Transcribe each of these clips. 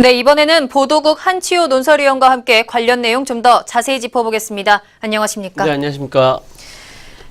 네, 이번에는 보도국 한치호 논설위원과 함께 관련 내용 좀 더 자세히 짚어보겠습니다. 안녕하십니까? 네, 안녕하십니까?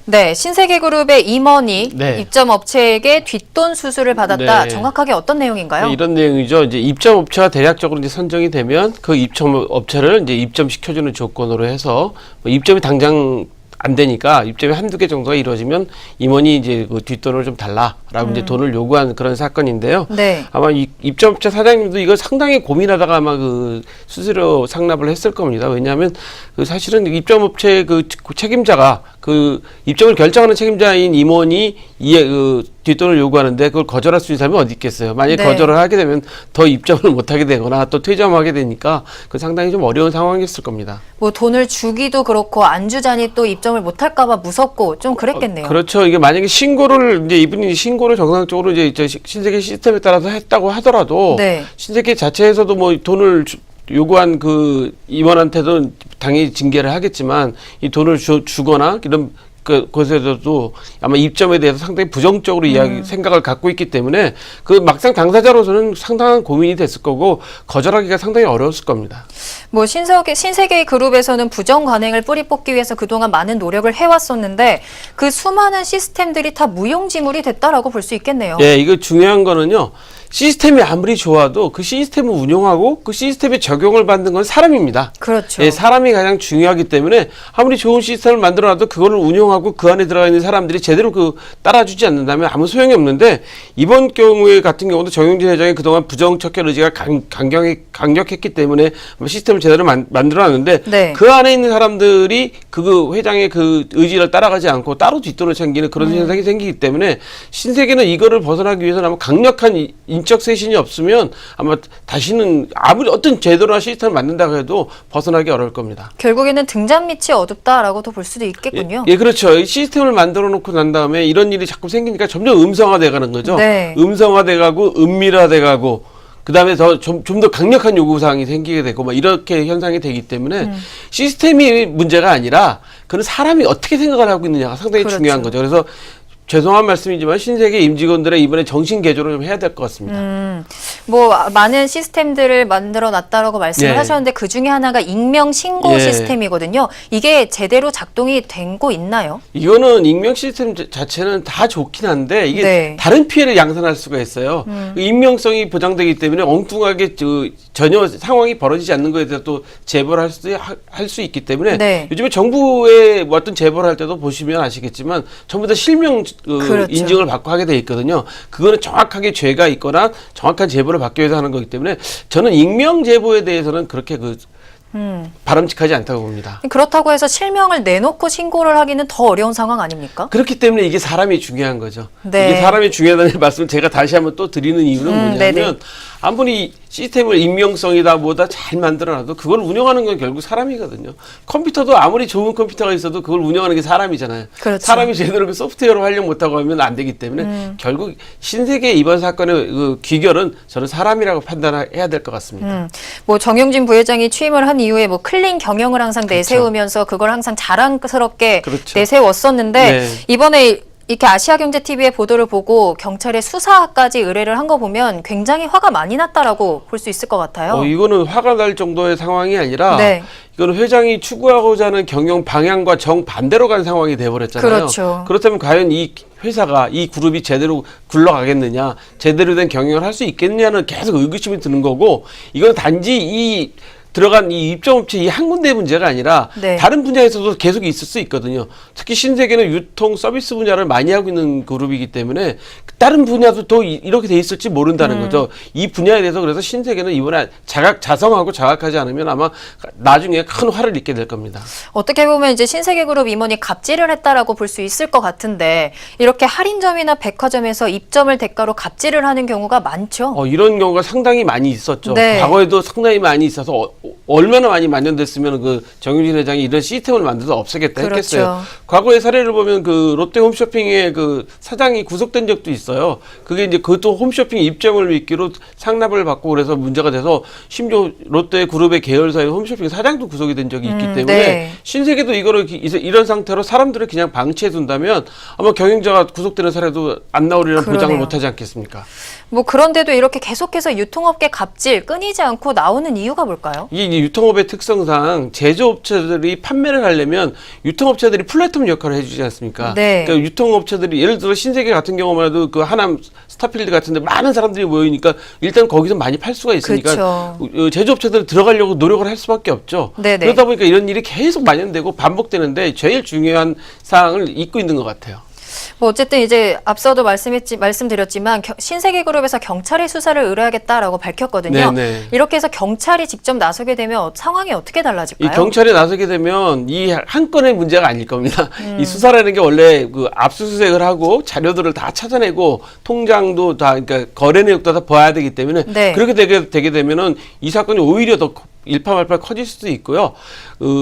네, 신세계그룹의 임원이 네. 입점업체에게 뒷돈 수수를 받았다. 네. 정확하게 어떤 내용인가요? 네, 이런 내용이죠. 이제 입점업체가 대략적으로 이제 선정이 되면 그 입점업체를 이제 입점시켜주는 조건으로 해서 뭐 입점이 당장 안 되니까 입점이 한두 개 정도가 이루어지면 임원이 이제 그 뒷돈을 좀 달라라고 이제 돈을 요구한 그런 사건인데요. 네. 아마 이 입점업체 사장님도 이거 상당히 고민하다가 아마 그 수수료 상납을 했을 겁니다. 왜냐하면 그 사실은 입점업체 그 책임자가 그 입점을 결정하는 책임자인 임원이 이에 그 뒷돈을 요구하는데 그걸 거절할 수 있는 사람이 어디 있겠어요. 만약에 네. 거절을 하게 되면 더 입점을 못 하게 되거나 또 퇴점하게 되니까 그 상당히 좀 어려운 상황이었을 겁니다. 뭐 돈을 주기도 그렇고 안 주자니 또 입점을 못할까 봐 무섭고 좀 그랬겠네요. 그렇죠. 이게 만약에 신고를 이제 이분이 신고를 정상적으로 이제 신세계 시스템에 따라서 했다고 하더라도 네. 신세계 자체에서도 뭐 돈을 요구한 그 임원한테도 당연히 징계를 하겠지만 이 돈을 주거나 이런 그곳에서도 아마 입점에 대해서 상당히 부정적으로 생각을 갖고 있기 때문에 그 막상 당사자로서는 상당한 고민이 됐을 거고 거절하기가 상당히 어려웠을 겁니다. 뭐 신세계 그룹에서는 부정 관행을 뿌리 뽑기 위해서 그동안 많은 노력을 해왔었는데 그 수많은 시스템들이 다 무용지물이 됐다라고 볼 수 있겠네요. 예, 이거 중요한 거는요. 시스템이 아무리 좋아도 그 시스템을 운영하고 그 시스템에 적용을 받는 건 사람입니다. 그렇죠. 예, 사람이 가장 중요하기 때문에 아무리 좋은 시스템을 만들어놔도 그거를 운영하고 그 안에 들어가 있는 사람들이 제대로 그 따라주지 않는다면 아무 소용이 없는데 이번 경우에 같은 경우도 정용진 회장이 그동안 부정척결 의지가 강력했기 때문에 시스템을 제대로 만들어놨는데 네. 그 안에 있는 사람들이 그 회장의 그 의지를 따라가지 않고 따로 뒷돈을 챙기는 그런 현상이 생기기 때문에 신세계는 이거를 벗어나기 위해서는 아마 강력한 인적 쇄신이 없으면 아마 다시는 아무리 어떤 제도나 시스템을 만든다고 해도 벗어나기 어려울 겁니다. 결국에는 등잔 밑이 어둡다라고도 볼 수도 있겠군요. 예, 그렇죠. 이 시스템을 만들어 놓고 난 다음에 이런 일이 자꾸 생기니까 점점 음성화돼 가는 거죠. 네. 음성화돼 가고 은밀화돼 가고 그다음에 좀 더 강력한 요구사항이 생기게 되고 막 이렇게 현상이 되기 때문에 시스템이 문제가 아니라 그런 사람이 어떻게 생각을 하고 있느냐가 상당히 그렇죠. 중요한 거죠. 그래서 죄송한 말씀이지만 신세계 임직원들의 이번에 정신 개조를 좀 해야 될 것 같습니다. 뭐 많은 시스템들을 만들어 놨다라고 말씀을 예. 하셨는데 그 중에 하나가 익명 신고 예. 시스템이거든요. 이게 제대로 작동이 되고 있나요? 이거는 익명 시스템 자체는 다 좋긴 한데 이게 네. 다른 피해를 양산할 수가 있어요. 익명성이 보장되기 때문에 엉뚱하게 전혀 상황이 벌어지지 않는 것에 대해서 또 제보를 할 수 있기 때문에 네. 요즘에 정부에 뭐 어떤 제보를 할 때도 보시면 아시겠지만 전부 다 실명 그렇죠. 인증을 받고 하게 돼 있거든요. 그거는 정확하게 죄가 있거나 정확한 제보를 받기 위해서 하는 거기 때문에 저는 익명 제보에 대해서는 그렇게 바람직하지 않다고 봅니다. 그렇다고 해서 실명을 내놓고 신고를 하기는 더 어려운 상황 아닙니까? 그렇기 때문에 이게 사람이 중요한 거죠. 네. 이게 사람이 중요하다는 말씀을 제가 다시 한번 또 드리는 이유는 뭐냐면 네네. 아무리 시스템을 익명성이다 뭐다 잘 만들어놔도 그걸 운영하는 건 결국 사람이거든요. 컴퓨터도 아무리 좋은 컴퓨터가 있어도 그걸 운영하는 게 사람이잖아요. 그렇죠. 사람이 제대로 그 소프트웨어로 활용 못하고 하면 안 되기 때문에 결국 신세계 이번 사건의 그 귀결은 저는 사람이라고 판단해야 될 것 같습니다. 뭐 정용진 부회장이 취임을 한 이후에 뭐 클린 경영을 항상 내세우면서 그걸 항상 자랑스럽게 그렇죠. 내세웠었는데 네. 이번에 이렇게 아시아경제TV의 보도를 보고 경찰에 수사까지 의뢰를 한 거 보면 굉장히 화가 많이 났다라고 볼 수 있을 것 같아요. 이거는 화가 날 정도의 상황이 아니라 네. 이거는 회장이 추구하고자 하는 경영 방향과 정반대로 간 상황이 돼버렸잖아요. 그렇죠. 그렇다면 과연 이 회사가 이 그룹이 제대로 굴러가겠느냐 제대로 된 경영을 할 수 있겠느냐는 계속 의구심이 드는 거고 이건 단지 이 들어간 이 입점업체 이 한 군데의 문제가 아니라 네. 다른 분야에서도 계속 있을 수 있거든요. 특히 신세계는 유통 서비스 분야를 많이 하고 있는 그룹이기 때문에 다른 분야도 또 이렇게 돼 있을지 모른다는 거죠. 이 분야에 대해서 그래서 신세계는 이번에 자성하고 자각하지 않으면 아마 나중에 큰 화를 입게 될 겁니다. 어떻게 보면 이제 신세계그룹 임원이 갑질을 했다라고 볼 수 있을 것 같은데 이렇게 할인점이나 백화점에서 입점을 대가로 갑질을 하는 경우가 많죠. 이런 경우가 상당히 많이 있었죠. 네. 과거에도 상당히 많이 있어서 얼마나 많이 만연됐으면 그 정용진 회장이 이런 시스템을 만들어서 없애겠다 했겠어요. 그렇죠. 과거의 사례를 보면 그 롯데 홈쇼핑의 그 사장이 구속된 적도 있어요. 그게 이제 그것도 홈쇼핑 입점을 미끼로 상납을 받고 그래서 문제가 돼서 심지어 롯데 그룹의 계열사의 홈쇼핑 사장도 구속이 된 적이 있기 때문에 네. 신세계도 이런 상태로 사람들을 그냥 방치해 둔다면 아마 경영자가 구속되는 사례도 안 나오리라는 보장을 그러네요. 못하지 않겠습니까? 뭐 그런데도 이렇게 계속해서 유통업계 갑질 끊이지 않고 나오는 이유가 뭘까요? 이게 이제 유통업의 특성상 제조업체들이 판매를 하려면 유통업체들이 플랫폼 역할을 해주지 않습니까? 네. 그러니까 유통업체들이 예를 들어 신세계 같은 경우만 해도 그 하남 스타필드 같은데 많은 사람들이 모이니까 일단 거기서 많이 팔 수가 있으니까 제조업체들은 들어가려고 노력을 할 수밖에 없죠. 네네. 그러다 보니까 이런 일이 계속 만연되고 반복되는데 제일 중요한 사항을 잊고 있는 것 같아요. 뭐 어쨌든 이제 앞서도 말씀드렸지만 신세계그룹에서 경찰이 수사를 의뢰하겠다라고 밝혔거든요. 네네. 이렇게 해서 경찰이 직접 나서게 되면 상황이 어떻게 이 달라질까요? 경찰에 나서게 되면 이 한 건의 문제가 아닐 겁니다. 이 수사라는 게 원래 그 압수수색을 하고 자료들을 다 찾아내고 통장도 다 그러니까 거래 내역도 다 봐야 되기 때문에 네. 그렇게 되게 되면은 이 사건이 오히려 더 일파만파 커질 수도 있고요.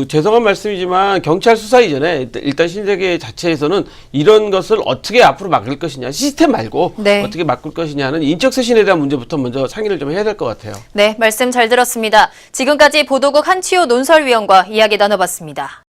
죄송한 말씀이지만 경찰 수사 이전에 일단 신세계 자체에서는 이런 것을 어떻게 앞으로 막을 것이냐, 시스템 말고 네. 어떻게 바꿀 것이냐는 인적 쇄신에 대한 문제부터 먼저 상의를 좀 해야 될 것 같아요. 네, 말씀 잘 들었습니다. 지금까지 보도국 한치호 논설위원과 이야기 나눠봤습니다.